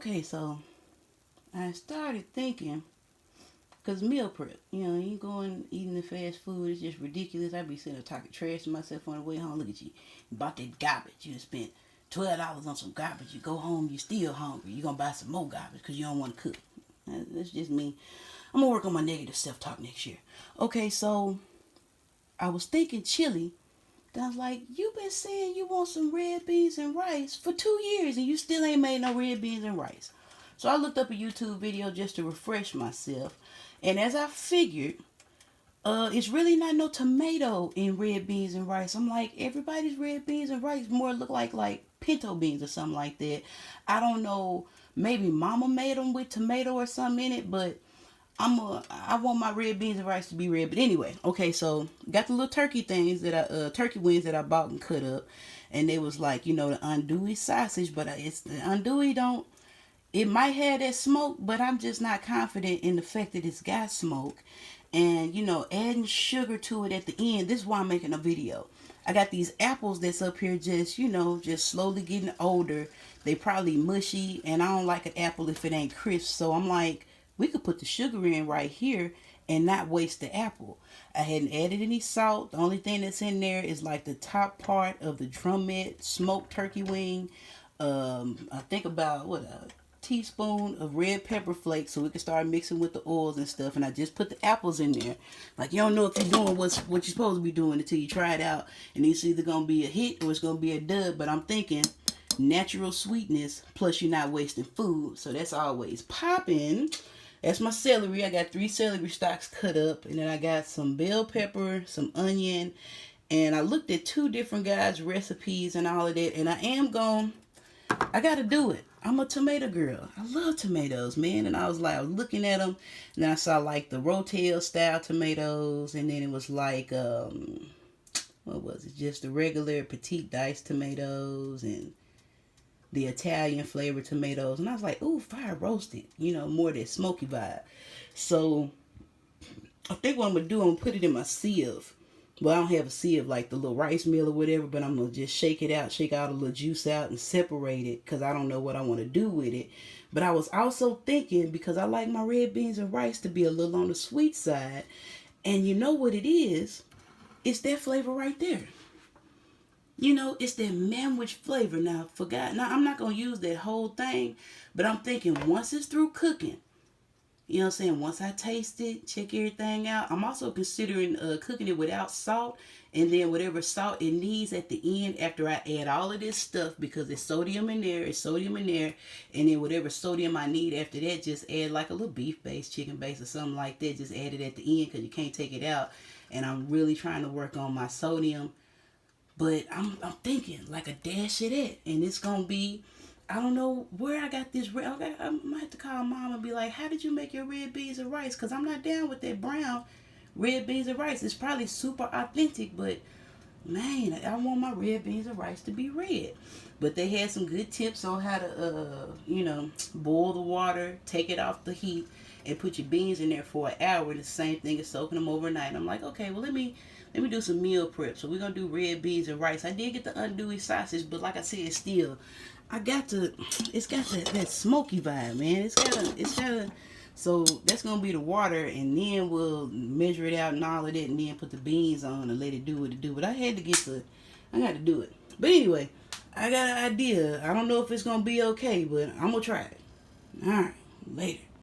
Okay, so I started thinking, because meal prep, you going eating the fast food, it's just ridiculous. I be sitting there talking trash to myself on the way home. Look at you. You bought that garbage. You done spent $12 on some garbage. You go home, you still hungry. You going to buy some more garbage because you don't want to cook. That's just me. I'm going to work on my negative self-talk next year. Okay, so I was thinking chili. Then I was like, you been saying you want some red beans and rice for 2 years and you still ain't made no red beans and rice. So I looked up a YouTube video just to refresh myself. And as I figured, it's really not no tomato in red beans and rice. I'm like, everybody's red beans and rice more look like pinto beans or something like that. I don't know. Maybe mama made them with tomato or something in it, but I want my red beans and rice to be red. But anyway, okay, so got the little turkey things turkey wings that I bought and cut up, and they was like, the andouille sausage, but it's the andouille don't. It might have that smoke, but I'm just not confident in the fact that it's got smoke. And adding sugar to it at the end. This is why I'm making a video. I got these apples that's up here just slowly getting older. They probably mushy, and I don't like an apple if it ain't crisp. So I'm like, we could put the sugar in right here and not waste the apple. I hadn't added any salt. The only thing that's in there is like the top part of the drumette smoked turkey wing. I think about a teaspoon of red pepper flakes so we can start mixing with the oils and stuff. And I just put the apples in there. Like, you don't know if you're doing what you're supposed to be doing until you try it out. And it's either going to be a hit or it's going to be a dud. But I'm thinking natural sweetness plus you're not wasting food. So that's always popping. That's my celery. I got 3 celery stalks cut up. And then I got some bell pepper, some onion. And I looked at 2 different guys' recipes and all of that. And I got to do it. I'm a tomato girl. I love tomatoes, man. And I was looking at them. And then I saw like the Rotel style tomatoes. And then it was like, what was it? Just the regular petite diced tomatoes and the Italian flavored tomatoes. And I was like, ooh, fire roasted. More that smoky vibe. So I think what I'm going to do, I'm going to put it in my sieve. Well, I don't have a sieve like the little rice meal or whatever, but I'm going to just shake it out, shake all the little juice out and separate it because I don't know what I want to do with it. But I was also thinking, because I like my red beans and rice to be a little on the sweet side, and you know what it is? It's that flavor right there. It's that manwich flavor. Now, I'm not going to use that whole thing, but I'm thinking once it's through cooking, you know what I'm saying? Once I taste it, check everything out. I'm also considering cooking it without salt. And then whatever salt it needs at the end after I add all of this stuff. Because there's sodium in there. And then whatever sodium I need after that, just add like a little beef base, chicken base or something like that. Just add it at the end because you can't take it out. And I'm really trying to work on my sodium. But I'm thinking like a dash of that. And it's going to be... I don't know where I got this. I might have to call mom and be like, how did you make your red beans and rice? Because I'm not down with that brown red beans and rice. It's probably super authentic, but man, I want my red beans and rice to be red. But they had some good tips on how to, boil the water, take it off the heat, and put your beans in there for an hour. The same thing as soaking them overnight. I'm like, okay, well, let me do some meal prep. So we're going to do red beans and rice. I did get the andouille sausage, but like I said, it's got that smoky vibe, man. It's got a, so that's going to be the water, and then we'll measure it out and all of that, and then put the beans on and let it do what it do. But I got to do it. But anyway, I got an idea. I don't know if it's going to be okay, but I'm going to try it. All right, later.